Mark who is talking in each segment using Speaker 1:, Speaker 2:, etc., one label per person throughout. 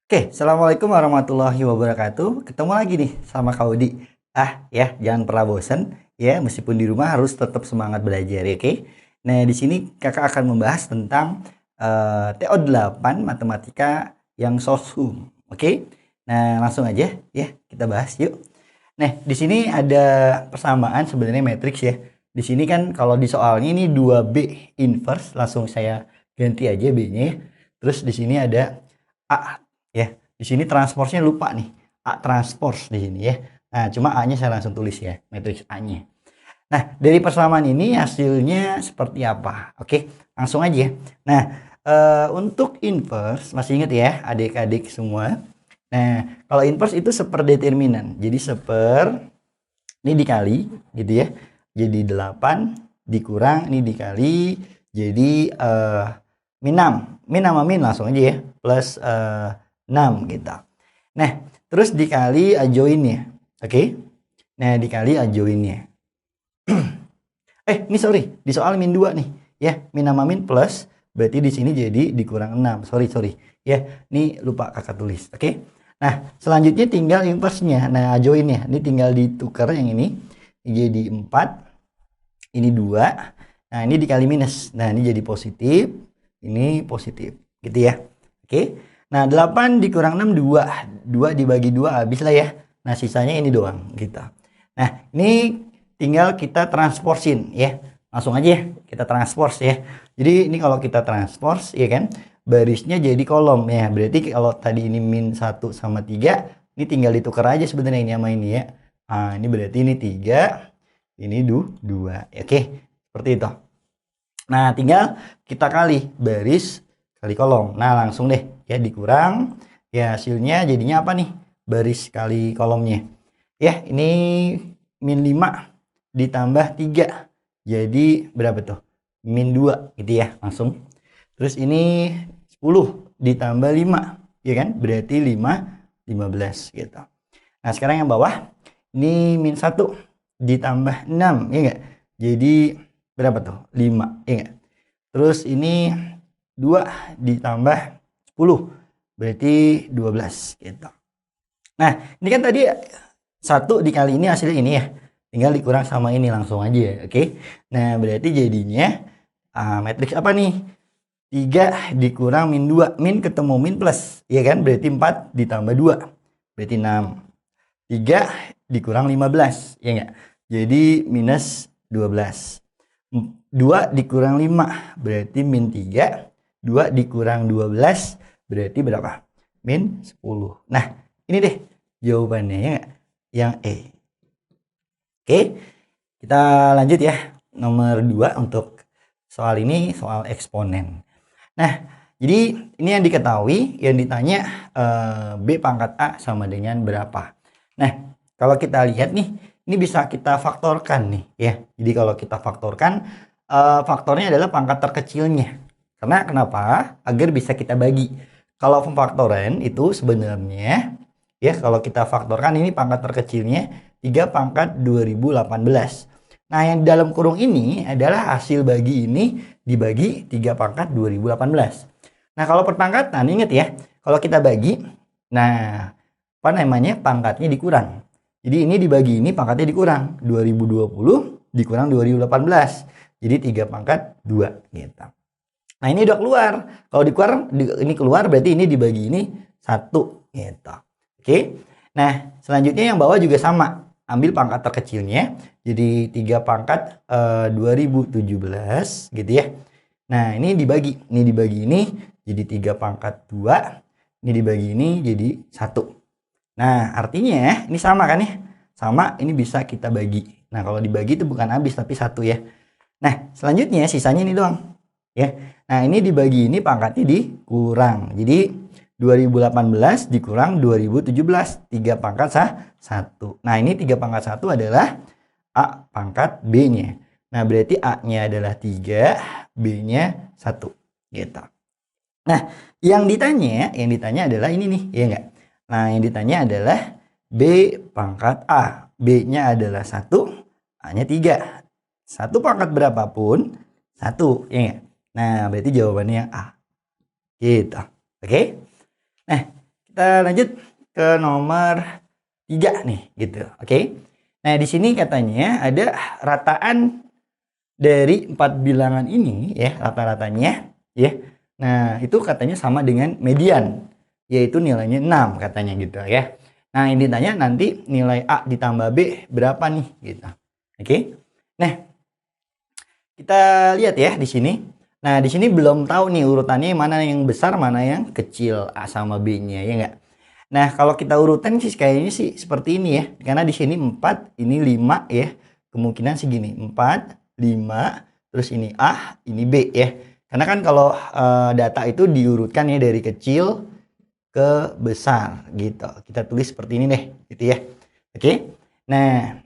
Speaker 1: Oke, assalamualaikum warahmatullahi wabarakatuh. Ketemu lagi nih sama Kak Udi. Ya, jangan pernah bosan ya, meskipun di rumah harus tetap semangat belajar ya, oke? Nah, di sini Kakak akan membahas tentang TO8 matematika yang sosum, oke? Nah, langsung aja ya kita bahas yuk. Nah, di sini ada persamaan sebenarnya matriks ya. Di sini kan kalau di soalnya ini 2B inverse, langsung saya ganti aja B-nya ya. Terus di sini ada A ya. Di sini transposnya lupa nih. A transpose di sini ya. Nah, cuma A-nya saya langsung tulis ya, matriks A-nya. Nah, dari persamaan ini hasilnya seperti apa? Oke, langsung aja. Nah, untuk inverse masih ingat ya adik-adik semua. Nah, kalau inverse itu seperdeterminan. Jadi ini dikali gitu ya. Jadi 8 dikurang ini dikali jadi min 6. Min sama min langsung aja ya. Plus 6 gitu. Nah, terus dikali joinnya. Oke. Nah, dikali joinnya. Ini sorry, di soal min 2 nih. Ya, min sama min plus berarti di sini jadi dikurang 6. Sorry. Ya, ini lupa Kakak tulis. Oke. Nah, selanjutnya tinggal inverse-nya. Nah, join-nya. Ini tinggal ditukar yang ini. Jadi 4. Ini 2. Nah, ini dikali minus. Nah, ini jadi positif. Ini positif. Gitu ya. Oke. Nah, 8 dikurang 6, 2. 2 dibagi 2 habis lah ya. Nah, sisanya ini doang. Gitu. Nah, ini tinggal kita transporsin ya. Langsung aja kita transpose ya. Jadi ini kalau kita transpose ya kan, barisnya jadi kolom ya. Berarti kalau tadi ini min 1 sama 3, ini tinggal ditukar aja sebenarnya ini sama ini ya. Nah, ini berarti ini 3, ini 2. Oke, seperti itu. Nah, tinggal kita kali baris kali kolom. Nah, langsung deh ya dikurang. Ya, hasilnya jadinya apa nih? Baris kali kolomnya. Ya, ini min 5 ditambah 3. Jadi berapa tuh? Min 2 gitu ya, langsung. Terus ini 10 ditambah 5, ya kan? Berarti 15 gitu. Nah, sekarang yang bawah ini min 1 ditambah 6, ya enggak? Jadi berapa tuh? 5, ya enggak? Terus ini 2 ditambah 10, berarti 12 gitu. Nah, ini kan tadi 1 dikali ini hasilnya ini ya. Tinggal dikurang sama ini langsung aja, oke? Nah, berarti jadinya matriks apa nih? 3 dikurang min 2. Min ketemu min plus, ya kan? Berarti 4 ditambah 2. Berarti 6. 3 dikurang 15, ya enggak? Jadi minus 12. 2 dikurang 5, berarti min 3. 2 dikurang 12, berarti berapa? Min 10. Nah, ini deh jawabannya ya enggak? Yang E. Oke, kita lanjut ya. Nomor 2 untuk soal ini, soal eksponen. Nah, jadi ini yang diketahui, yang ditanya B pangkat A sama dengan berapa. Nah, kalau kita lihat nih, ini bisa kita faktorkan nih ya. Jadi kalau kita faktorkan, faktornya adalah pangkat terkecilnya. Karena kenapa? Agar bisa kita bagi. Kalau pemfaktoran itu sebenarnya ya, kalau kita faktorkan ini pangkat terkecilnya 3 pangkat 2018. Nah, yang dalam kurung ini adalah hasil bagi ini dibagi 3 pangkat 2018. Nah, kalau perpangkatan ingat ya, kalau kita bagi, nah apa namanya, pangkatnya dikurang. Jadi ini dibagi ini pangkatnya dikurang, 2020 dikurang 2018. Jadi 3 pangkat 2 gitu. Nah, ini udah keluar. Kalau ini keluar berarti ini dibagi ini 1 gitu. Oke. Nah, selanjutnya yang bawah juga sama. Ambil pangkat terkecilnya. Jadi 3 pangkat 2017 gitu ya. Nah, ini dibagi. Ini dibagi ini jadi 3 pangkat 2. Ini dibagi ini jadi 1. Nah, artinya ini sama kan ya? Sama, ini bisa kita bagi. Nah, kalau dibagi itu bukan habis tapi 1 ya. Nah, selanjutnya sisanya ini doang. Ya. Nah, ini dibagi ini pangkatnya dikurang. Jadi 2018 dikurang 2017, 3 pangkat 1. Nah, ini 3 pangkat 1 adalah A pangkat B-nya. Nah, berarti A-nya adalah 3, B-nya 1 gitu. Nah, yang ditanya adalah ini nih, ya enggak? Nah, yang ditanya adalah B pangkat A. B-nya adalah 1, A-nya 3. 1 pangkat berapapun 1, ya enggak? Nah, berarti jawabannya yang A. Gitu. Oke? Nah, kita lanjut ke nomor 3 nih gitu. Oke. Nah, di sini katanya ada rataan dari 4 bilangan ini ya, rata-ratanya ya. Nah, itu katanya sama dengan median, yaitu nilainya 6 katanya gitu ya. Nah, yang ditanya nanti nilai A ditambah B berapa nih gitu. Oke. Nah, kita lihat ya di sini. Nah, di sini belum tahu nih urutannya mana yang besar, mana yang kecil A sama B-nya ya enggak. Nah, kalau kita urutan sih kayaknya sih seperti ini ya. Karena di sini 4, ini 5 ya. Kemungkinan segini, 4, 5, terus ini A, ini B ya. Karena kan kalau data itu diurutkan ya dari kecil ke besar gitu. Kita tulis seperti ini deh, gitu ya. Oke. Nah,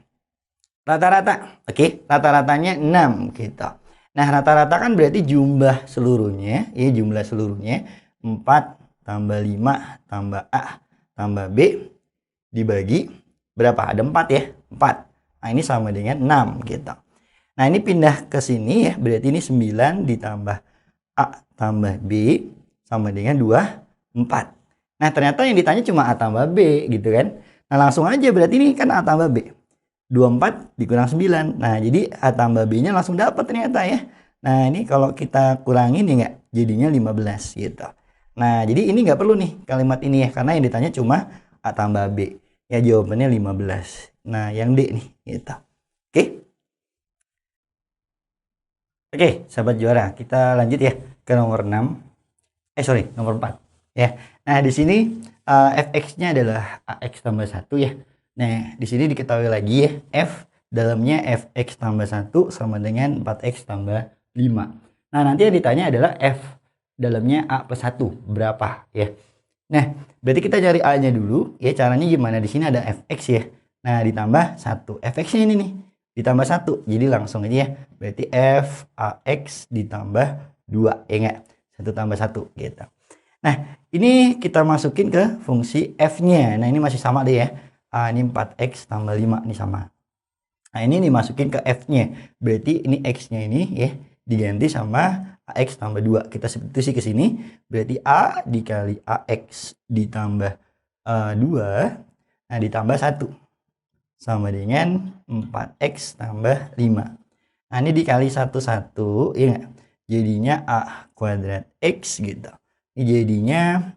Speaker 1: rata-rata. Oke, rata-ratanya 6 gitu. Nah, rata-rata kan berarti jumlah seluruhnya, ya jumlah seluruhnya 4 tambah 5 tambah A tambah B dibagi berapa? Ada 4 ya, 4. Nah, ini sama dengan 6 gitu. Nah, ini pindah ke sini ya, berarti ini 9 ditambah A tambah B sama dengan 24. Nah, ternyata yang ditanya cuma A tambah B gitu kan. Nah, langsung aja berarti ini kan A tambah B. 24 dikurang 9. Nah, jadi A tambah B-nya langsung dapat ternyata ya. Nah, ini kalau kita kurangin ya enggak, jadinya 15 gitu. Nah, jadi ini nggak perlu nih kalimat ini ya, karena yang ditanya cuma A tambah B. Ya, jawabannya 15. Nah, yang D nih gitu. Oke. Oke, sahabat juara, kita lanjut ya ke nomor 6. Nomor 4 ya. Nah, di sini fx-nya adalah ax tambah 1 ya. Nah, di sini diketahui lagi ya, f dalamnya fx tambah 1 sama dengan 4x tambah 5. Nah, nanti yang ditanya adalah f dalamnya a plus 1 berapa ya. Nah, berarti kita cari a-nya dulu ya. Caranya gimana? Di sini ada fx ya. Nah, ditambah 1. fx-nya ini nih ditambah 1. Jadi langsung aja ya. Berarti f ax ditambah 2 ya enggak? 1 tambah 1 gitu. Nah, ini kita masukin ke fungsi f-nya. Nah, ini masih sama deh ya. Ini 4x tambah 5 ini sama. Nah, ini dimasukin ke f-nya. Berarti ini x-nya ini ya diganti sama ax tambah 2. Kita substitusi ke sini. Berarti a dikali ax ditambah 2. Nah, ditambah 1 sama dengan 4x tambah 5. Nah, ini dikali 1 ya enggak? Jadinya a kuadrat x gitu. Ini jadinya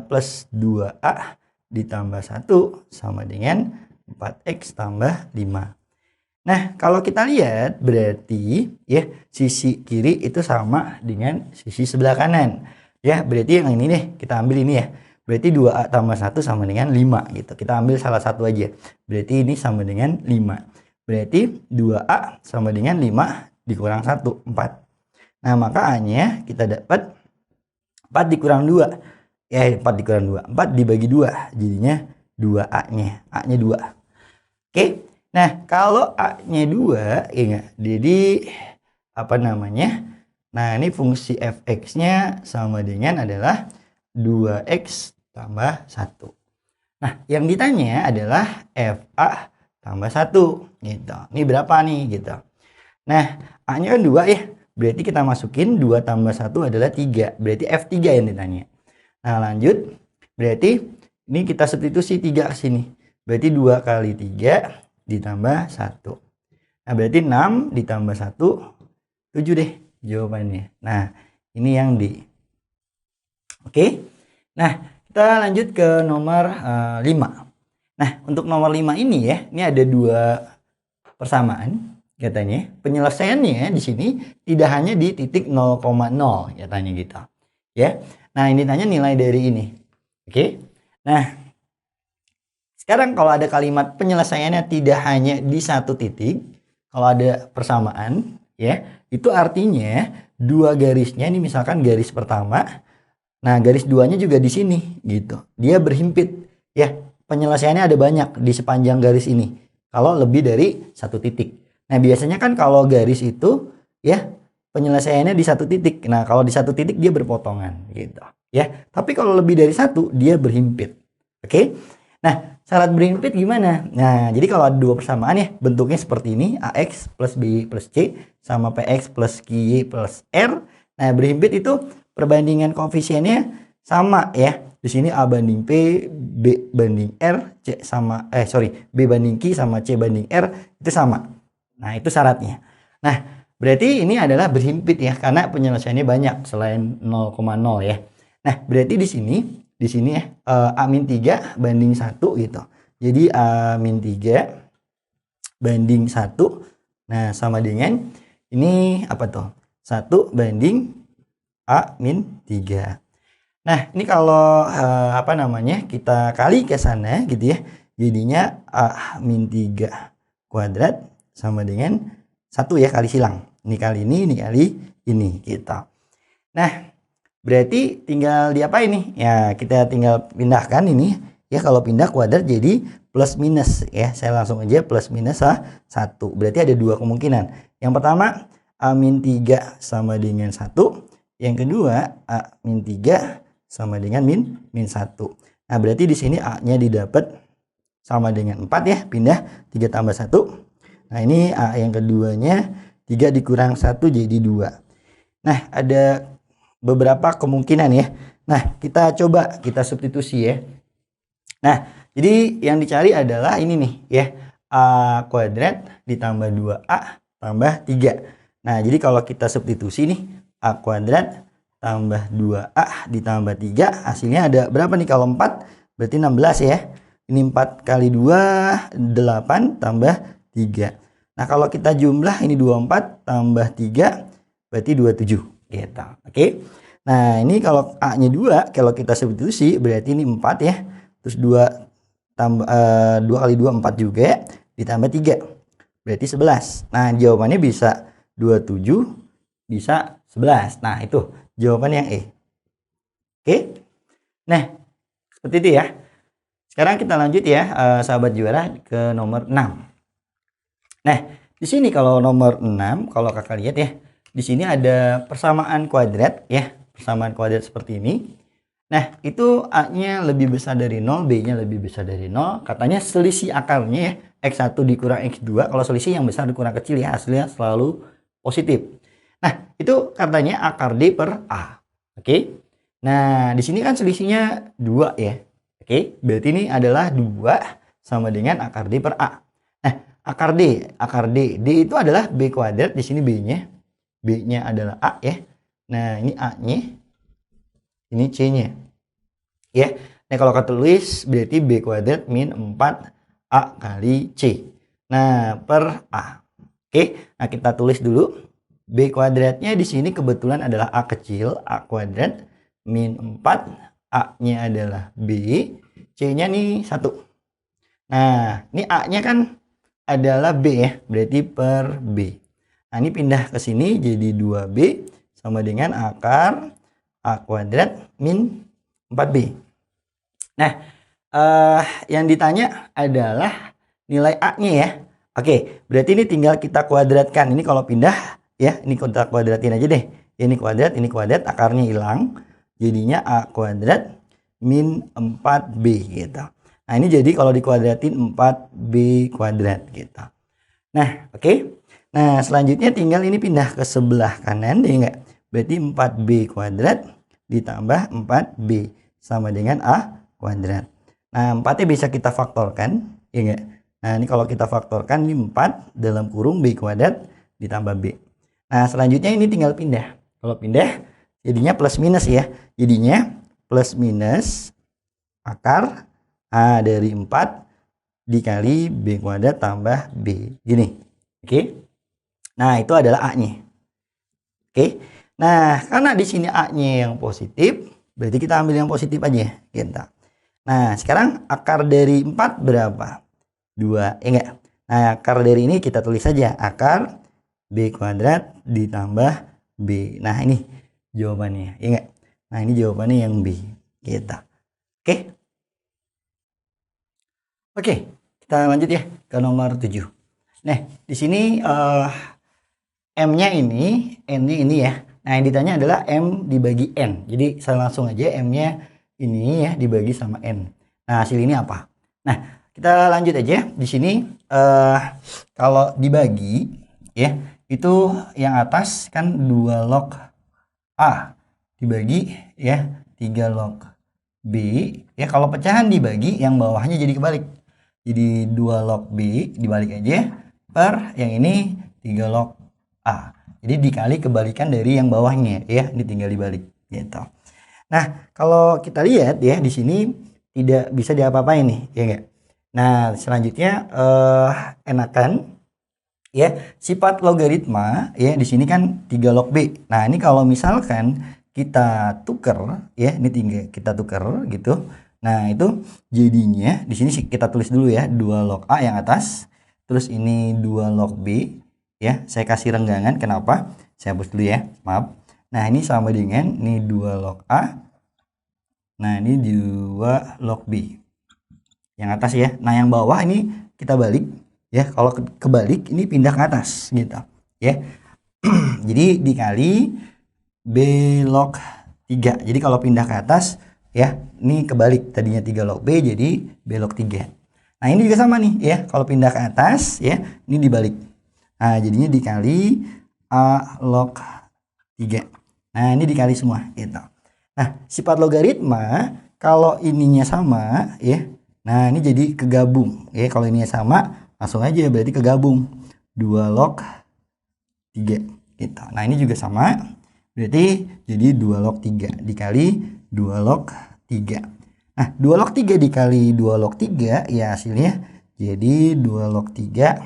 Speaker 1: plus 2a ditambah 1 sama dengan 4x tambah 5. Nah, kalau kita lihat berarti ya sisi kiri itu sama dengan sisi sebelah kanan. Ya, berarti yang ini nih kita ambil ini ya. Berarti 2a tambah 1 sama dengan 5 gitu. Kita ambil salah satu aja. Berarti ini sama dengan 5. Berarti 2a sama dengan 5 dikurang 1, 4. Nah, maka A-nya kita dapat 4 dikurang 2. Ya, 4 dikurang 2. 4 dibagi 2. Jadinya 2A-nya. A-nya 2. Oke. Nah, kalau A-nya 2, ya enggak? Jadi, apa namanya? Nah, ini fungsi fx-nya sama dengan adalah 2x tambah 1. Nah, yang ditanya adalah fa tambah 1. Gitu. Ini berapa nih? Gitu. Nah, A-nya kan 2 ya. Berarti kita masukin 2 tambah 1 adalah 3. Berarti F3 yang ditanya. Nah, lanjut. Berarti ini kita substitusi 3 ke sini. Berarti 2 kali 3 ditambah 1. Nah, berarti 6 ditambah 1, 7 deh jawabannya. Nah, ini yang D. Oke. Nah, kita lanjut ke nomor 5. Nah, untuk nomor 5 ini ya, ini ada 2 persamaan. Katanya penyelesaiannya di sini tidak hanya di titik 0,0 katanya gitu ya. Nah, ini tanya nilai dari ini. Oke. Nah, sekarang kalau ada kalimat penyelesaiannya tidak hanya di satu titik, kalau ada persamaan ya, itu artinya dua garisnya ini misalkan garis pertama, nah garis duanya juga di sini gitu. Dia berhimpit ya. Penyelesaiannya ada banyak di sepanjang garis ini. Kalau lebih dari satu titik. Nah, biasanya kan kalau garis itu ya penyelesaiannya di satu titik. Nah, kalau di satu titik dia berpotongan gitu ya. Tapi kalau lebih dari satu dia berhimpit. Oke. Nah, syarat berhimpit gimana? Nah, jadi kalau ada dua persamaan ya bentuknya seperti ini, AX plus B plus C sama PX plus QY plus R. Nah, berhimpit itu perbandingan koefisiennya sama ya. di sini A banding P, B banding R, B banding Q sama C banding R itu sama. Nah, itu syaratnya. Nah, berarti ini adalah berhimpit ya, karena penyelesaiannya banyak selain 0,0 ya. Nah, berarti di sini ya A-3 banding 1 gitu. Jadi A-3 banding 1. Nah, sama dengan ini apa tuh? 1 banding A-3. Nah, ini kalau apa namanya? Kita kali ke sana gitu ya. Jadinya A-3 kuadrat sama dengan 1 ya, kali silang. Ini kali ini kali ini gitu. Nah, berarti tinggal diapain nih? Ya, kita tinggal pindahkan ini. Ya, kalau pindah kuadrat jadi plus minus ya. Saya langsung aja plus minus 1. Berarti ada dua kemungkinan. Yang pertama, A-3 sama dengan 1. Yang kedua, A-3 sama dengan min 1. Nah, berarti di sini A-nya didapat sama dengan 4 ya. Pindah 3 tambah 1. Nah, ini A yang keduanya 3 dikurang 1 jadi 2. Nah, ada beberapa kemungkinan ya. Nah, kita coba kita substitusi ya. Nah, jadi yang dicari adalah ini nih ya. A kuadrat ditambah 2A tambah 3. Nah, jadi kalau kita substitusi nih, A kuadrat tambah 2A ditambah 3, hasilnya ada berapa nih? Kalau 4 berarti 16 ya. Ini 4 kali 2, 8 tambah 3. Nah, kalau kita jumlah ini 24 tambah 3 berarti 27 gitu. Oke. Nah, ini kalau A-nya 2, kalau kita substitusi berarti ini 4 ya. Terus 2 tambah 2 kali 2 4 juga ditambah 3. Berarti 11. Nah, jawabannya bisa 27 bisa 11. Nah, itu jawaban yang E. Oke. Nah, seperti itu ya. Sekarang kita lanjut ya, sahabat juara, ke nomor 6. Nah, di sini kalau nomor 6, kalau kakak lihat ya, di sini ada persamaan kuadrat ya, persamaan kuadrat seperti ini. Nah, itu A-nya lebih besar dari 0, B-nya lebih besar dari 0. Katanya selisih akarnya ya, X1 dikurang X2. Kalau selisih yang besar dikurang kecil ya, hasilnya selalu positif. Nah, itu katanya akar D per A. Oke. Nah, di sini kan selisihnya 2 ya. Oke, berarti ini adalah 2 sama dengan akar D per A. Nah, akar D itu adalah B kuadrat, di sini B-nya adalah A ya. Nah, ini A-nya, ini C-nya. Ya. Nah, kalau kita tulis berarti B kuadrat min 4A kali C. Nah, per A. Oke, nah kita tulis dulu. B kuadratnya di sini kebetulan adalah A kecil, A kuadrat min 4, A-nya adalah B, C-nya nih 1. Nah, ini A-nya kan adalah B ya, berarti per B. Nah, ini pindah ke sini jadi 2B sama dengan akar A kuadrat min 4B. Nah, yang ditanya adalah nilai A-nya ya. Oke, berarti ini tinggal kita kuadratkan. Ini kalau pindah ya, ini kita kuadratin aja deh. Ini kuadrat, akarnya hilang. Jadinya A kuadrat min 4B gitu. Nah, ini jadi kalau dikuadratin 4B kuadrat gitu. Nah, oke. Nah, selanjutnya tinggal ini pindah ke sebelah kanan deh enggak? Berarti 4B kuadrat ditambah 4B sama dengan A kuadrat. Nah, 4-nya bisa kita faktorkan, ya enggak? Nah, ini kalau kita faktorkan ini 4 dalam kurung B kuadrat ditambah B. Nah, selanjutnya ini tinggal pindah. Kalau pindah jadinya plus minus ya. Jadinya plus minus akar A dari 4 dikali B kuadrat tambah B. Gini. Oke. Nah, itu adalah A-nya. Oke. Nah, karena di sini A-nya yang positif, berarti kita ambil yang positif aja. Gitu. Nah, sekarang akar dari 4 berapa? 2. Enggak. Nah, akar dari ini kita tulis saja. Akar B kuadrat ditambah B. Nah, ini jawabannya. Enggak. Nah, ini jawabannya yang B. Gitu. Oke. Oke, kita lanjut ya ke nomor 7. Nah, di sini M-nya ini, N-nya ini ya. Nah, yang ditanya adalah M dibagi N. Jadi, saya langsung aja M-nya ini ya dibagi sama N. Nah, hasil ini apa? Nah, kita lanjut aja. Di sini kalau dibagi ya, itu yang atas kan 2 log A dibagi ya 3 log B, ya kalau pecahan dibagi yang bawahnya jadi kebalik. Jadi 2 log B dibalik aja per yang ini 3 log A. Jadi dikali kebalikan dari yang bawahnya ya, ini tinggal dibalik gitu. Nah, kalau kita lihat ya di sini tidak bisa diapa-apain nih, ya enggak? Nah, selanjutnya enakan ya sifat logaritma ya di sini kan 3 log B. Nah, ini kalau misalkan kita tuker ya, ini tinggal kita tuker gitu. Nah, itu jadinya di sini kita tulis dulu ya 2 log A yang atas, terus ini 2 log B ya. Saya kasih renggangan, kenapa? Saya hapus dulu ya, maaf. Nah, ini sama dengan ini 2 log A. Nah, ini 2 log B. Yang atas ya. Nah, yang bawah ini kita balik ya. Kalau kebalik ini pindah ke atas gitu ya. Jadi dikali B log 3. Jadi kalau pindah ke atas ya, ini kebalik, tadinya 3 log B jadi B log 3. Nah, ini juga sama nih ya, kalau pindah ke atas ya, ini dibalik. Nah, jadinya dikali A log 3. Nah, ini dikali semua gitu. Nah, sifat logaritma kalau ininya sama ya, nah ini jadi kegabung ya. Kalau ininya sama langsung aja berarti kegabung 2 log 3 gitu. Nah, ini juga sama, berarti jadi 2 log 3 dikali 2 log 3. Nah, 2 log 3 dikali 2 log 3 ya hasilnya jadi 2 log 3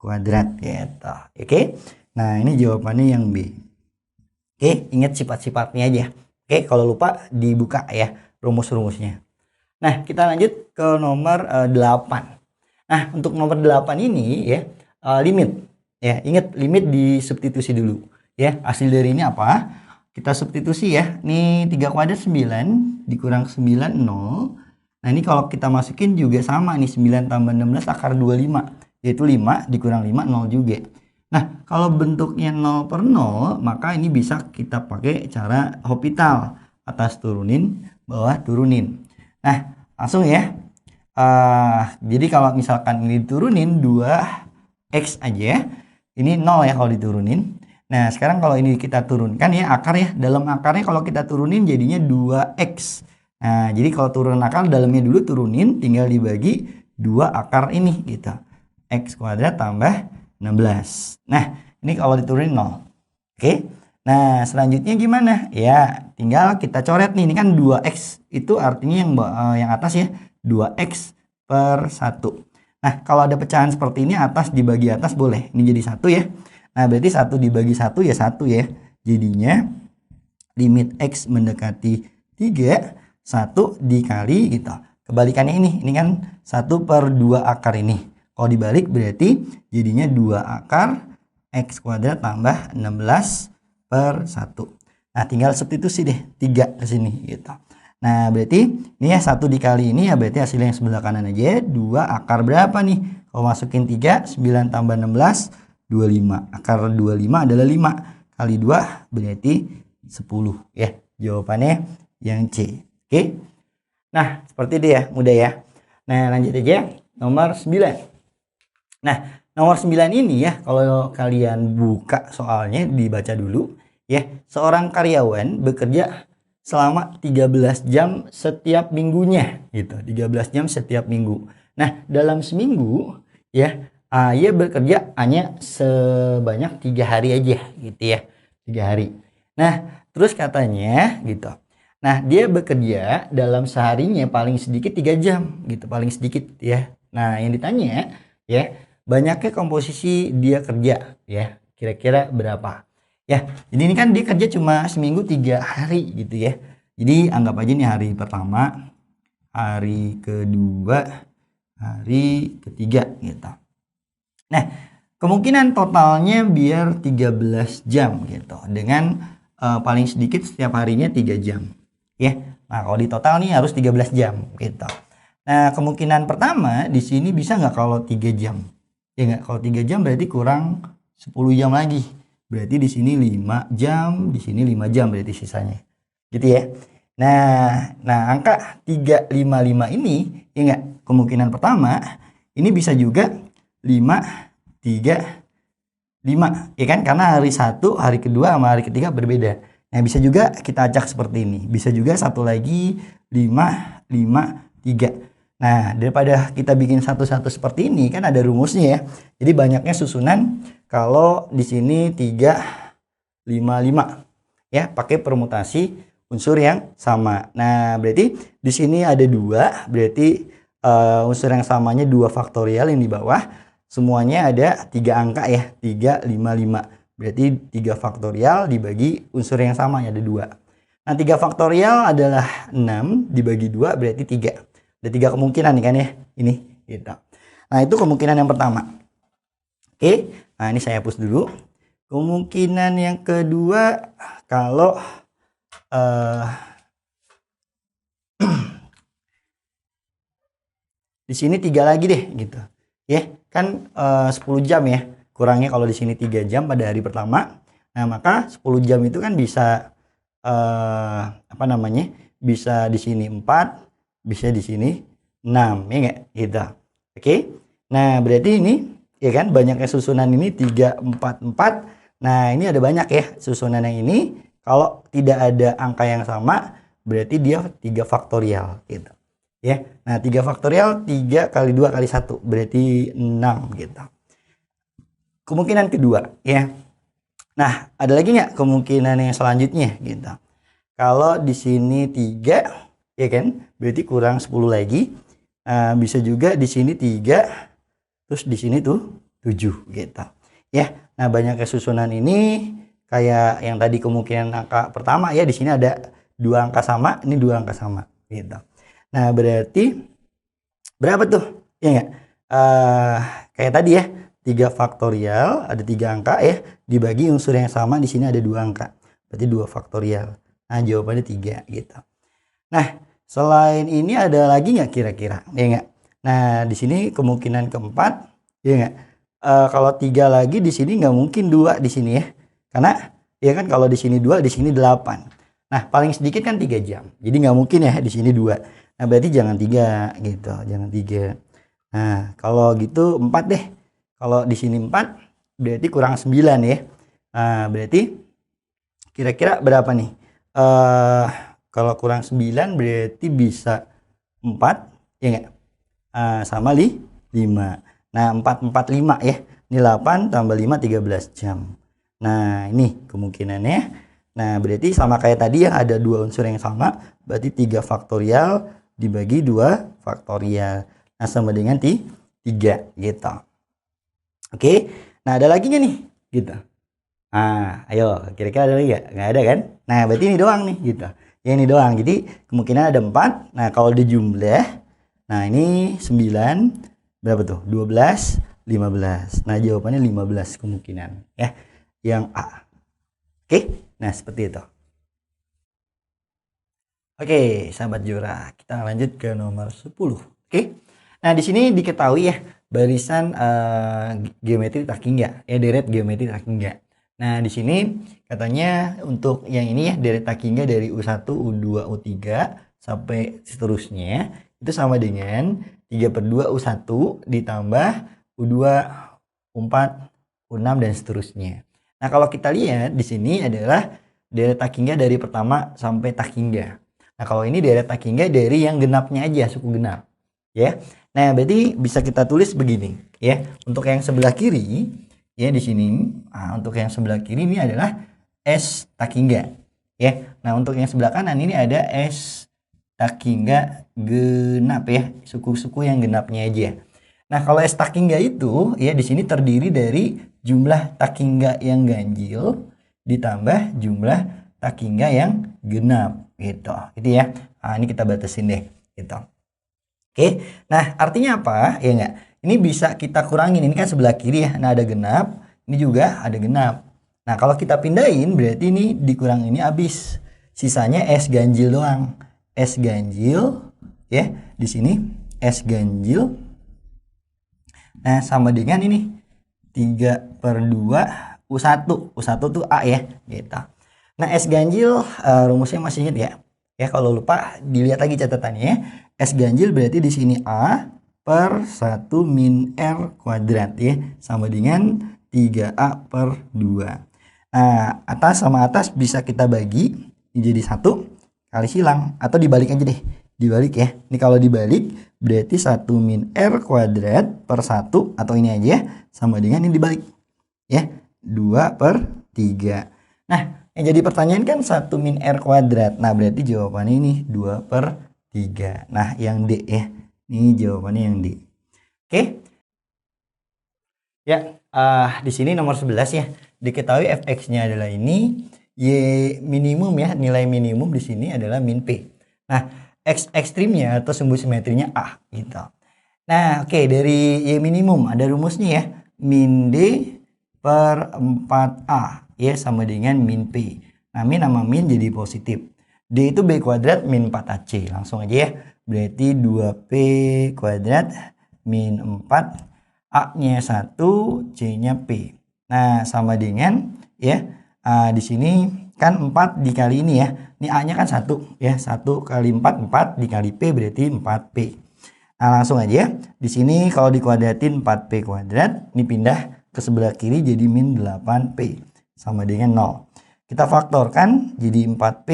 Speaker 1: kuadrat gitu. Oke. Nah, ini jawabannya yang B. Oke, ingat sifat-sifatnya aja. Oke, kalau lupa dibuka ya rumus-rumusnya. Nah, kita lanjut ke nomor 8. Nah, untuk nomor 8 ini ya limit. Ya, ingat limit disubstitusi dulu. Ya, hasil dari ini apa? Kita substitusi ya. Ini 3 kuadrat 9 dikurang 9 0. Nah, ini kalau kita masukin juga sama nih, 9 tambah 16 akar 25, yaitu 5 dikurang 5 0 juga. Nah, kalau bentuknya 0 per 0, maka ini bisa kita pakai cara Hopital, atas turunin, bawah turunin. Nah, langsung ya. Jadi kalau misalkan ini diturunin 2x aja, ini 0 ya kalau diturunin. Nah, sekarang kalau ini kita turunkan ya akar ya. Dalam akarnya kalau kita turunin jadinya 2x. Nah, jadi kalau turun akar dalamnya dulu turunin, tinggal dibagi 2 akar ini gitu. X kuadrat tambah 16. Nah, ini kalau diturunin 0. Oke. Nah, selanjutnya gimana? Ya, tinggal kita coret nih. Ini kan 2x. Itu artinya yang atas ya, 2x per 1. Nah, kalau ada pecahan seperti ini atas dibagi atas boleh. Ini jadi 1 ya. Nah, berarti 1 dibagi 1 ya 1 ya. Jadinya limit x mendekati 3, 1 dikali gitu. Kebalikannya ini kan 1 per 2 akar ini. Kalau dibalik berarti jadinya 2 akar x kuadrat tambah 16 per 1. Nah, tinggal substitusi deh 3 ke sini gitu. Nah, berarti ini ya 1 dikali ini ya berarti hasilnya yang sebelah kanan aja 2 akar berapa nih? Kalau masukin 3, 9 tambah 16, 25. Akar 25 adalah 5 kali 2 berarti 10 ya. Jawabannya yang C. Oke. Nah, seperti itu ya, mudah ya. Nah, lanjut aja nomor 9. Nah, nomor 9 ini ya, kalau kalian buka soalnya dibaca dulu ya. Seorang karyawan bekerja selama 13 jam setiap minggunya gitu. 13 jam setiap minggu. Nah, dalam seminggu ya, ia bekerja hanya sebanyak 3 hari aja gitu ya. 3 hari. Nah, terus katanya gitu. Nah, dia bekerja dalam seharinya paling sedikit 3 jam gitu, paling sedikit ya. Nah, yang ditanya ya, banyaknya komposisi dia kerja ya, kira-kira berapa? Ya, jadi ini kan dia kerja cuma seminggu 3 hari gitu ya. Jadi anggap aja nih hari pertama, hari kedua, hari ketiga gitu. Nah, kemungkinan totalnya biar 13 jam gitu. Dengan paling sedikit setiap harinya 3 jam. Ya. Nah, kalau di total nih harus 13 jam gitu. Nah, kemungkinan pertama di sini bisa nggak kalau 3 jam? Ya nggak, kalau 3 jam berarti kurang 10 jam lagi. Berarti di sini 5 jam, di sini 5 jam berarti sisanya. Gitu ya. Nah, angka 355 ini ya enggak, kemungkinan pertama ini bisa juga 5 3 5 ya kan, karena hari 1, hari kedua sama hari ketiga berbeda. Nah, bisa juga kita acak seperti ini. Bisa juga satu lagi 5, 5, 3. Nah, daripada kita bikin satu-satu seperti ini, kan ada rumusnya ya. Jadi banyaknya susunan kalau di sini 3, 5, 5. Ya, pakai permutasi unsur yang sama. Nah, berarti di sini ada 2, berarti unsur yang samanya 2 faktorial yang di bawah. Semuanya ada 3 angka ya, 3, 5, 5. Berarti 3 faktorial dibagi unsur yang sama ya, ada 2. Nah, 3 faktorial adalah 6 dibagi 2 berarti 3. Ada 3 kemungkinan nih kan ya, ini gitu. Nah, itu kemungkinan yang pertama. Oke, nah ini saya hapus dulu. Kemungkinan yang kedua, kalau di sini 3 lagi deh gitu. Ya, kan 10 jam ya. Kurangnya kalau di sini 3 jam pada hari pertama. Nah, maka 10 jam itu kan bisa apa namanya? Bisa di sini 4, bisa di sini 6 ya enggak? Gitu. Oke. Nah, berarti ini ya kan banyaknya susunan ini 3, 4, 4. Nah, ini ada banyak ya susunan yang ini. Kalau tidak ada angka yang sama, berarti dia 3 faktorial gitu. Ya. Nah, 3 faktorial 3 kali 2 kali 1 berarti 6 gitu. Kemungkinan kedua ya. Nah, ada lagi nggak kemungkinan yang selanjutnya gitu. Kalau di sini 3 ya kan, berarti kurang 10 lagi. Bisa juga di sini 3 terus di sini tuh 7 gitu. Ya. Nah, banyaknya susunan ini kayak yang tadi kemungkinan angka pertama ya, di sini ada 2 angka sama, ini 2 angka sama gitu. Nah, berarti berapa tuh? Ya enggak? Kayak tadi ya, 3 faktorial ada 3 angka ya, dibagi unsur yang sama, di sini ada 2 angka. Berarti 2 faktorial. Nah, jawabannya 3 gitu. Nah, selain ini ada lagi nggak kira-kira? Ya enggak? Nah, di sini kemungkinan keempat, ya enggak? Kalau 3 lagi di sini nggak mungkin 2 di sini ya. Karena ya kan kalau di sini 2, di sini 8. Nah, paling sedikit kan 3 jam. Jadi nggak mungkin ya di sini 2. Nah, berarti jangan 3 gitu, jangan 3. Nah, kalau gitu 4 deh. Kalau di sini 4 berarti kurang 9 ya. Nah, berarti kira-kira berapa nih? Kalau kurang 9 berarti bisa 4 ya enggak? Sama 5. Nah, 4, 4, 5 ya. Ini 8 tambah 5, 13 jam. Nah, ini kemungkinannya. Nah, berarti sama kayak tadi ya, ada 2 unsur yang sama. Berarti 3 faktorial dibagi 2 faktorial. Nah, sama dengan 3 gitu. Oke. Nah, ada lagi nggak nih? Gitu. Nah, ayo. Kira-kira ada lagi nggak? Nggak ada kan? Nah, berarti ini doang nih gitu. Ya, ini doang. Jadi, kemungkinan ada 4. Nah, kalau dijumlah, nah ini 9. Berapa tuh? 12, 15. Nah, jawabannya 15 kemungkinan. Ya. Yang A. Oke. Nah, seperti itu. Oke, sahabat Jura, kita lanjut ke nomor 10. Oke. Nah, di sini diketahui ya barisan geometri tak hingga, ya deret geometri tak hingga. Nah, di sini katanya untuk yang ini ya deret tak hingga dari U1, U2, U3 sampai seterusnya itu sama dengan 3/2 U1 ditambah U2, U4, U6 dan seterusnya. Nah, kalau kita lihat di sini adalah deret tak hingga dari pertama sampai tak hingga. Nah, kalau ini deret tak hingga dari yang genapnya aja, suku genap. Ya. Nah, berarti bisa kita tulis begini, ya. Untuk yang sebelah kiri, ya di sini, untuk yang sebelah kiri ini adalah S tak hingga, ya. Nah, untuk yang sebelah kanan ini ada S tak hingga genap ya, suku-suku yang genapnya aja. Nah, kalau S tak hingga itu, ya di sini terdiri dari jumlah tak hingga yang ganjil ditambah jumlah tak hingga yang genap, gitu. Gitu ya. Nah, ini kita batasin deh, gitu. Oke, nah artinya apa? Ya enggak? Ini bisa kita kurangin, ini kan sebelah kiri ya. Nah, ada genap, ini juga ada genap. Nah, kalau kita pindahin berarti ini dikurang ini habis. Sisanya S ganjil doang. S ganjil ya, di sini S ganjil. Nah, sama dengan ini 3/2 U1. U1 tuh A ya, gitu. Nah, S ganjil rumusnya masih ingat ya? Ya, kalau lupa dilihat lagi catatannya ya. S ganjil berarti di sini A per 1 min R kuadrat ya. Sama dengan 3A per 2. Nah, atas sama atas bisa kita bagi. Ini jadi 1 kali silang. Atau dibalik aja deh. dibalik ya. Ini kalau dibalik berarti 1 min R kuadrat per 1 atau ini aja sama dengan ini dibalik ya, 2/3. Nah, yang jadi pertanyaan kan 1 min R kuadrat. Nah, berarti jawabannya ini 2/3. Nah, yang D ya. Ini jawabannya yang D. Oke. Ya, di sini nomor 11 ya. Diketahui fx-nya adalah ini, y minimum ya, nilai minimum di sini adalah min P. Nah, x ekstrimnya atau sumbu simetrinya A gitu. Nah, oke, dari y minimum ada rumusnya ya. Min D per 4A ya sama dengan min P. Nah, min sama min jadi positif. D itu B kuadrat min 4AC. Langsung aja ya. Berarti 2P kuadrat min 4. A-nya 1, C-nya P. Nah, sama dengan ya, di sini kan 4 dikali ini ya. Ini A-nya kan 1 ya. 1 kali 4, 4 dikali P berarti 4P. Nah, langsung aja. Di sini kalau dikuadratin 4P kuadrat, ini pindah ke sebelah kiri jadi min 8P sama dengan 0. Kita faktorkan jadi 4P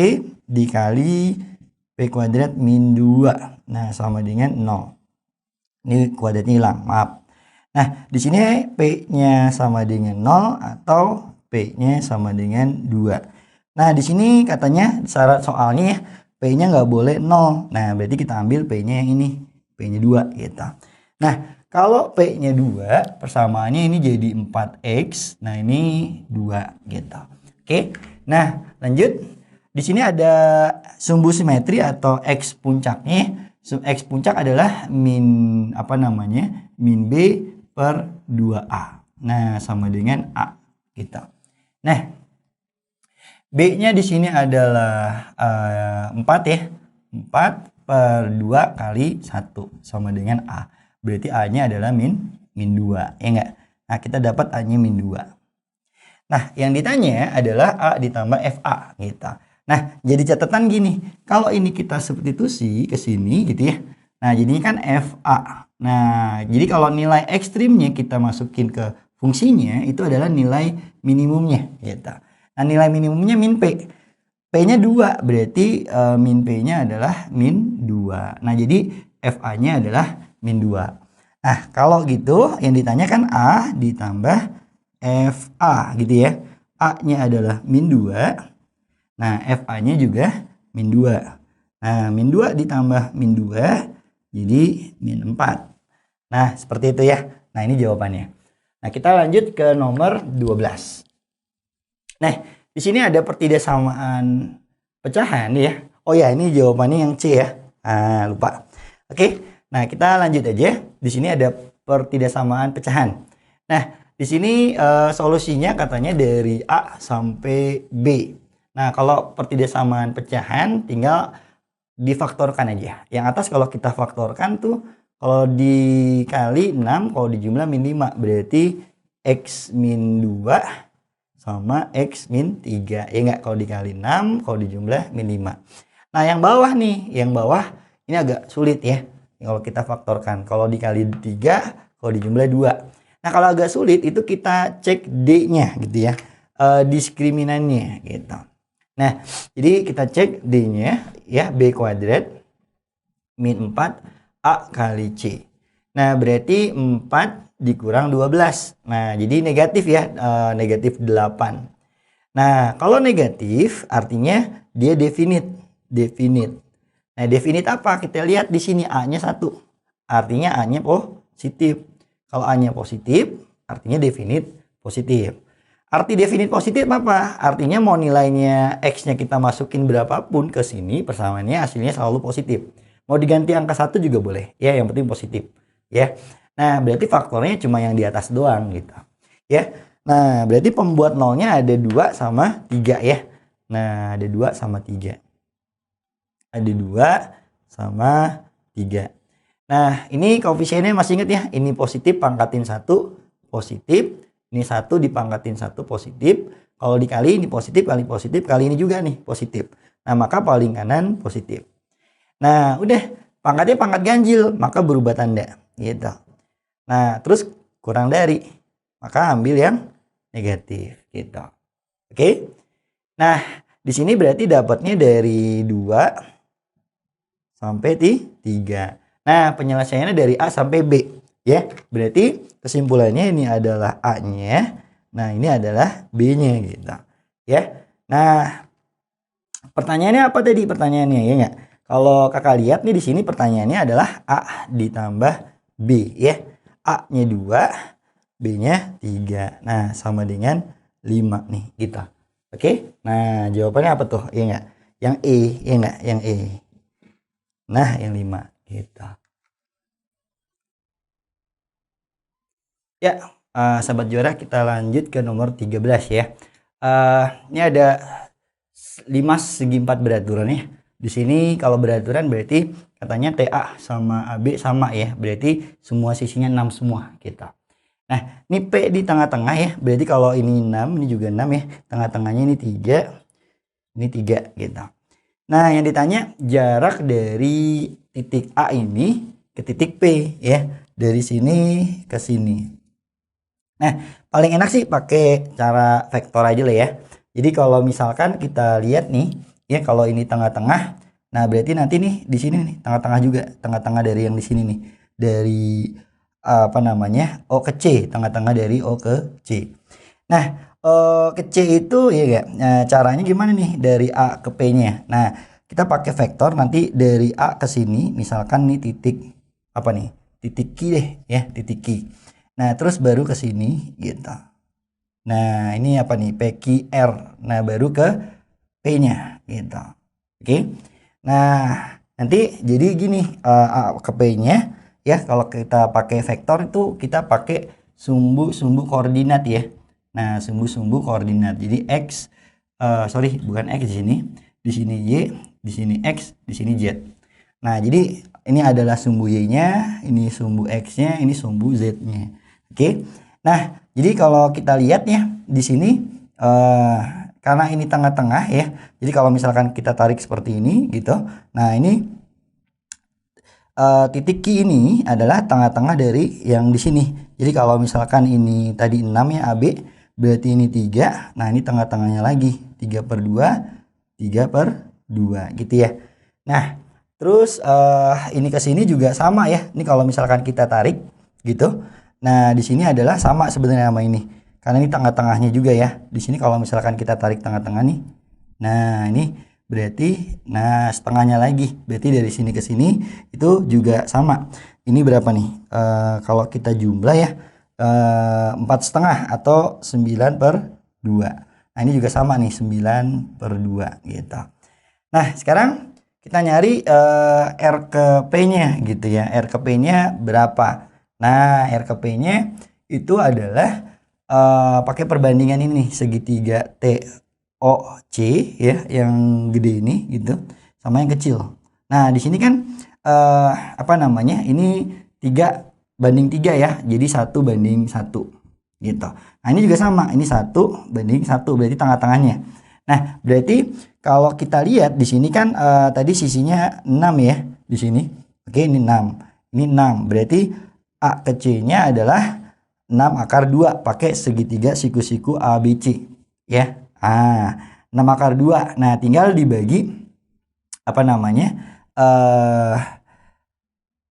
Speaker 1: dikali P kuadrat min 2. Nah, sama dengan 0. Ini kuadratnya hilang, maaf. Nah, di sini P-nya sama dengan 0 atau P-nya sama dengan 2. Nah, di sini katanya syarat soalnya ya, P-nya nggak boleh 0. Nah, berarti kita ambil P-nya yang ini, P-nya 2 gitu. Nah, kalau P-nya 2, persamaannya ini jadi 4X. Nah, ini 2 gitu. Oke. Nah, lanjut. Di sini ada sumbu simetri atau X puncaknya. X puncak adalah min min B per 2A. Nah, sama dengan A gitu. Nah, B-nya di sini adalah 4 ya. 4 per 2 kali 1 sama dengan A. Berarti A-nya adalah min 2, ya enggak? Nah, kita dapat A-nya min 2. Nah, yang ditanya adalah A ditambah FA gitu. Nah, jadi catatan gini, kalau ini kita substitusi ke sini gitu ya. Nah, jadinya kan FA. Nah, jadi kalau nilai ekstrimnya kita masukin ke fungsinya itu adalah nilai minimumnya gitu. Nah, nilai minimumnya min P. P-nya 2, berarti min P-nya adalah min 2. Nah, jadi FA-nya adalah min 2. Nah, kalau gitu yang ditanya kan A ditambah FA gitu ya. A-nya adalah min 2. Nah, FA-nya juga min 2. Nah, min 2 ditambah min 2 jadi min 4. Nah, seperti itu ya. Nah, ini jawabannya. Nah, kita lanjut ke nomor 12. Nah, di sini ada pertidaksamaan pecahan ya. Oh ya, ini jawabannya yang C ya. Lupa. Oke. Nah, kita lanjut aja. Di sini ada pertidaksamaan pecahan. Nah, di sini solusinya katanya dari A sampai B. Nah, kalau pertidaksamaan pecahan tinggal difaktorkan aja. Yang atas kalau kita faktorkan tuh kalau dikali 6, kalau dijumlah min 5 berarti X min 2 sama X min 3. Ya enggak, kalau dikali 6, kalau dijumlah min 5. Nah, yang bawah nih, yang bawah ini agak sulit ya. Kalau kita faktorkan, kalau dikali 3, kalau dijumlah 2. Nah, kalau agak sulit itu kita cek D-nya gitu ya. Diskriminannya gitu. Nah, jadi kita cek D-nya ya, B kuadrat min 4 A kali C. Nah, berarti 4 dikurang 12. Nah, jadi negatif ya, negatif 8. Nah, kalau negatif artinya dia definite. Nah, definite apa? Kita lihat di sini A-nya 1. Artinya A-nya positif. Kalau A-nya positif, artinya definite positif. Arti definite positif apa? Artinya mau nilainya X-nya kita masukin berapapun ke sini, persamaannya hasilnya selalu positif. Mau diganti angka 1 juga boleh. Ya, yang penting positif. Ya. Nah, berarti faktornya cuma yang di atas doang gitu. Ya. Nah, berarti pembuat nolnya ada 2 sama 3 ya. Nah, ada 2 sama 3. Ada 2 sama 3. Nah, ini koefisiennya masih ingat ya. Ini positif pangkatin 1 positif. Ini 1 dipangkatin 1 positif. Kalau dikali ini positif kali ini juga nih positif. Nah, maka paling kanan positif. Nah, udah pangkatnya pangkat ganjil, maka berubah tanda gitu. Nah, terus kurang dari, maka ambil yang negatif gitu. Oke. Nah, di sini berarti dapatnya dari 2 sampai 3. Nah, penyelesaiannya dari A sampai B. Ya, berarti kesimpulannya ini adalah A-nya. Nah, ini adalah B-nya gitu. Ya. Nah, pertanyaannya apa tadi pertanyaannya ya nggak? Kalau kakak lihat nih di sini pertanyaannya adalah A ditambah B ya. A-nya 2, B-nya 3. Nah, sama dengan 5 nih gitu. Oke? Nah, jawabannya apa tuh? Ya nggak? Yang E, ya nggak? Yang E. Nah, yang 5 gitu. Ya, sahabat juara kita lanjut ke nomor 13 ya. Ini ada 5 segi 4 beraturan ya. Di sini kalau beraturan berarti katanya TA sama AB sama ya. Berarti semua sisinya 6 semua kita. Nah, ini P di tengah-tengah ya. Berarti kalau ini 6, ini juga 6 ya. Tengah-tengahnya ini 3. Ini 3 gitu. Nah, yang ditanya jarak dari titik A ini ke titik P ya. Dari sini ke sini. Nah, paling enak sih pakai cara vektor aja lah ya. Jadi kalau misalkan kita lihat nih, ya kalau ini tengah-tengah, nah berarti nanti nih di sini nih tengah-tengah juga, tengah-tengah dari yang di sini nih, dari apa namanya O ke C, tengah-tengah dari O ke C. Nah, O ke C itu ya gak? Nah, caranya gimana nih dari A ke P-nya? Nah, kita pakai vektor nanti dari A ke sini, misalkan nih titik apa nih? Titik Q deh ya, titik Q. Nah, terus baru ke sini gitu. Nah, ini apa nih? PQR. Nah, baru ke P-nya gitu. Oke. Nah, nanti jadi gini, ke P-nya ya kalau kita pakai vektor itu kita pakai sumbu-sumbu koordinat ya. Nah, sumbu-sumbu koordinat. Jadi X sorry, bukan X di sini. Di sini Y, di sini X, di sini Z. Nah, jadi ini adalah sumbu Y-nya, ini sumbu X-nya, ini sumbu Z-nya. Oke. Nah, jadi kalau kita lihat ya di sini karena ini tengah-tengah ya. Jadi kalau misalkan kita tarik seperti ini gitu. Nah, ini titik Q ini adalah tengah-tengah dari yang di sini. Jadi kalau misalkan ini tadi 6 ya AB, berarti ini 3. Nah, ini tengah-tengahnya lagi 3/2, 3/2 gitu ya. Nah, terus ini ke sini juga sama ya. Ini kalau misalkan kita tarik gitu. Nah, di sini adalah sama sebenarnya sama ini. Karena ini tengah-tengahnya juga ya. Di sini kalau misalkan kita tarik tengah-tengah nih. Nah, ini berarti nah setengahnya lagi. Berarti dari sini ke sini itu juga sama. Ini berapa nih? Kalau kita jumlah ya 4,5 atau 9/2. Nah, ini juga sama nih 9/2 gitu. Nah, sekarang kita nyari R ke P-nya gitu ya. R ke P-nya berapa? Nah, R ke P-nya itu adalah pakai perbandingan ini segitiga TOC ya, yang gede ini gitu sama yang kecil. Nah, di sini kan apa namanya? Ini 3/3 ya. Jadi 1/1 gitu. Nah, ini juga sama. Ini 1/1 berarti tengah-tengahnya. Nah, berarti kalau kita lihat di sini kan tadi sisinya 6 ya di sini. Oke, ini 6. Ini 6. Berarti A ke C-nya adalah 6/2 pakai segitiga siku-siku ABC ya. 6/2. Nah, tinggal dibagi apa namanya?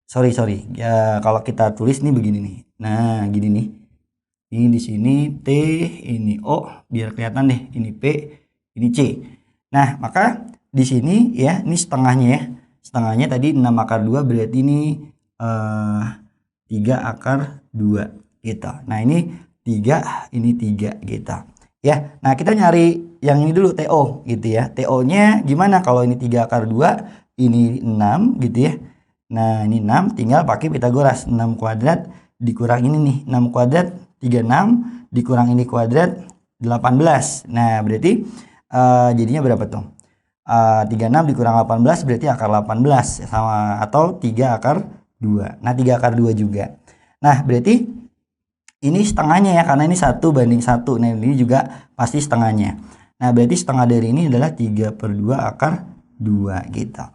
Speaker 1: Sorry. Ya, kalau kita tulis nih begini nih. Nah, gini nih. Ini di sini T, ini O, biar kelihatan deh. Ini P, ini C. Nah, maka di sini ya, ini setengahnya ya. Setengahnya tadi 6/2 berarti ini 3/2 gitu. Nah, ini 3, ini 3 gitu. Ya, nah kita nyari yang ini dulu TO gitu ya. TO-nya gimana kalau ini 3/2, ini 6 gitu ya. Nah, ini 6 tinggal pakai Pitagoras. 6 kuadrat dikurang ini nih. 6 kuadrat 36 dikurang ini kuadrat 18. Nah, berarti jadinya berapa tuh? 36 dikurang 18 berarti akar 18 sama atau 3/2. Nah, 3/2 juga. Nah, berarti ini setengahnya ya karena ini 1/1. Nah, ini juga pasti setengahnya. Nah, berarti setengah dari ini adalah 3/2 gitu.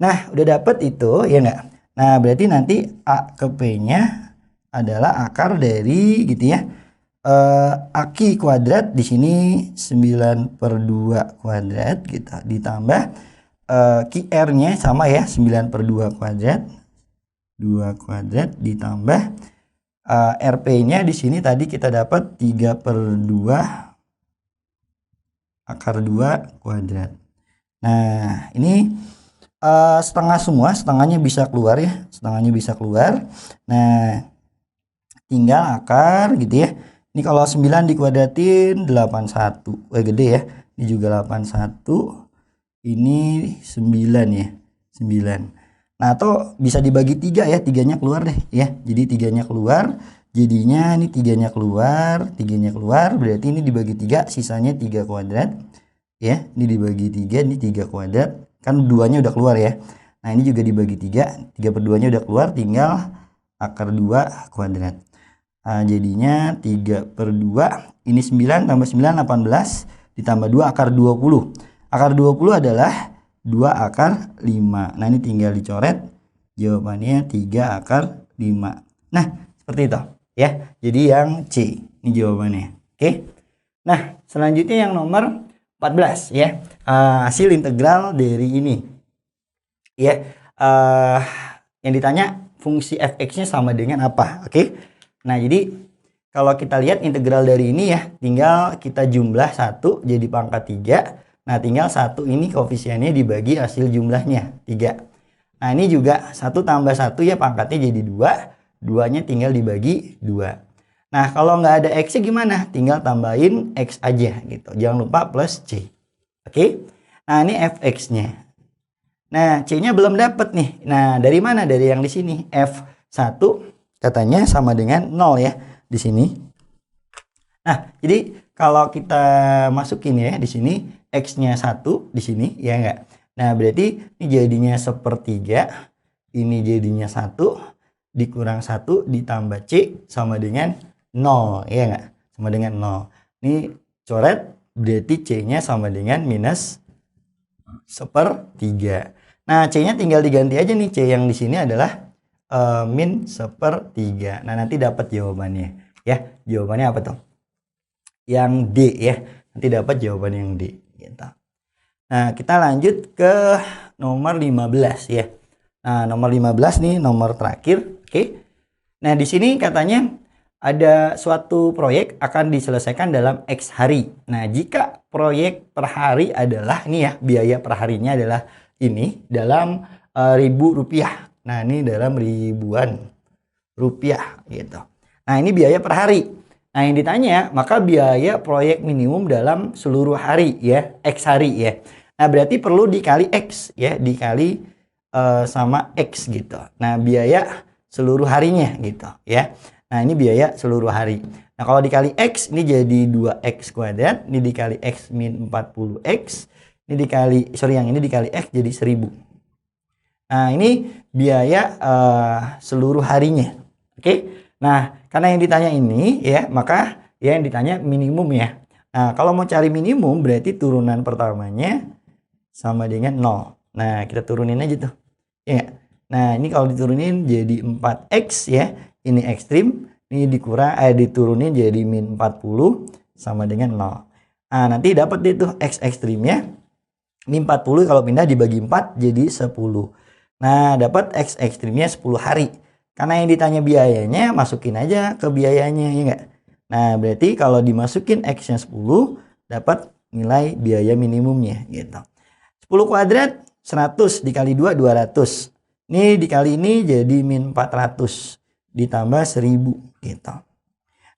Speaker 1: Nah, udah dapet itu ya enggak? Nah, berarti nanti A ke P-nya adalah akar dari gitu ya. Aki kuadrat di sini 9/2 kuadrat gitu ditambah QR-nya sama ya, 9 per 2 kuadrat. 2 kuadrat ditambah RP-nya di sini tadi kita dapat 3 per 2 akar 2 kuadrat. Nah, ini setengah semua, setengahnya bisa keluar ya, setengahnya bisa keluar. Nah, tinggal akar gitu ya. Ini kalau 9 dikuadratin 81, gede ya. Ini juga 81, ini 9 ya, 9. Nah, atau bisa dibagi 3 ya, 3-nya keluar deh ya. Jadi 3-nya keluar, jadinya ini 3-nya keluar, 3-nya keluar, berarti ini dibagi 3, sisanya 3 kuadrat ya. Ini dibagi 3, ini 3 kuadrat, kan 2-nya udah keluar ya. Nah, ini juga dibagi 3, 3 per 2-nya udah keluar, tinggal akar 2 kuadrat. Nah, jadinya 3 per 2, ini 9 tambah 9, 18, ditambah 2 akar 20. Akar 20 adalah 2 akar 5. Nah, ini tinggal dicoret, jawabannya 3 akar 5. Nah, seperti itu ya. Jadi yang C, ini jawabannya. Oke. Nah, selanjutnya yang nomor 14 ya. Hasil integral dari ini. Ya. Yang ditanya fungsi fx-nya sama dengan apa? Oke. Nah, jadi kalau kita lihat integral dari ini ya, tinggal kita jumlah 1 jadi pangkat 3. Nah, tinggal 1 ini koefisiennya dibagi hasil jumlahnya 3. Nah, ini juga 1 tambah 1 ya, pangkatnya jadi 2. 2-nya tinggal dibagi 2. Nah, kalau nggak ada X-nya gimana? Tinggal tambahin X aja gitu. Jangan lupa plus C. Oke? Nah, ini fx-nya. Nah, C-nya belum dapat nih. Nah, dari mana? Dari yang di sini. F1 katanya sama dengan 0 ya di sini. Nah, jadi kalau kita masukin ya di sini X-nya 1 di sini ya enggak. Nah, berarti ini jadinya 1/3, ini jadinya 1 dikurang 1 ditambah C sama dengan 0 ya enggak? Sama dengan 0. Ini coret, berarti C-nya sama dengan minus 1/3. Nah, C-nya tinggal diganti aja nih. C yang di sini adalah min 1/3. Nah, nanti dapat jawabannya ya. Jawabannya apa tuh? Yang D ya. Nanti dapat jawaban yang D gitu. Nah, kita lanjut ke nomor 15 ya. Nah, nomor 15 nih nomor terakhir. Oke. Nah, di sini katanya ada suatu proyek akan diselesaikan dalam X hari. Nah, jika proyek per hari adalah ini ya, biaya per harinya adalah ini dalam Rp1.000. Nah, ini dalam ribuan rupiah gitu. Nah, ini biaya per hari. Nah, yang ditanya, maka biaya proyek minimum dalam seluruh hari ya, X hari ya. Nah, berarti perlu dikali X ya, dikali sama X gitu. Nah, biaya seluruh harinya gitu ya. Nah, ini biaya seluruh hari. Nah, kalau dikali X, ini jadi 2X kuadrat. Ini dikali X min 40X. Ini dikali, yang ini dikali X jadi 1000. Nah, ini biaya seluruh harinya. Oke. Nah, karena yang ditanya ini ya, maka ya yang ditanya minimum ya. Nah, kalau mau cari minimum berarti turunan pertamanya sama dengan 0. Nah, kita turunin aja tuh. Ya. Nah, ini kalau diturunin jadi 4X ya. Ini ekstrim, ini diturunin jadi min 40 sama dengan 0. Nah, nanti dapat itu X ekstrimnya. Ini 40 kalau pindah dibagi 4 jadi 10. Nah, dapat X ekstrimnya 10 hari. Karena yang ditanya biayanya, masukin aja ke biayanya, ya enggak? Nah, berarti kalau dimasukin X-nya 10, dapat nilai biaya minimumnya, gitu. 10 kuadrat, 100 dikali 2, 200. Ini dikali ini jadi min 400, ditambah 1000, gitu.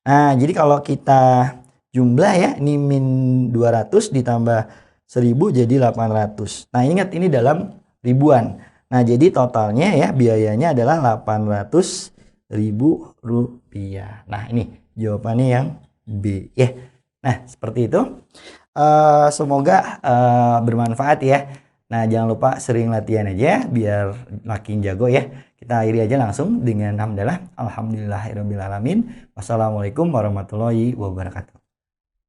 Speaker 1: Nah, jadi kalau kita jumlah ya, ini min 200 ditambah 1000 jadi 800. Nah, ingat ini dalam ribuan. Nah, jadi totalnya ya biayanya adalah Rp800.000. Nah, ini jawabannya yang B ya. Nah, seperti itu. Semoga bermanfaat ya. Nah, jangan lupa sering latihan aja biar makin jago ya. Kita akhiri aja langsung dengan hamdalah. Alhamdulillahirabbil alamin. Wassalamualaikum warahmatullahi wabarakatuh.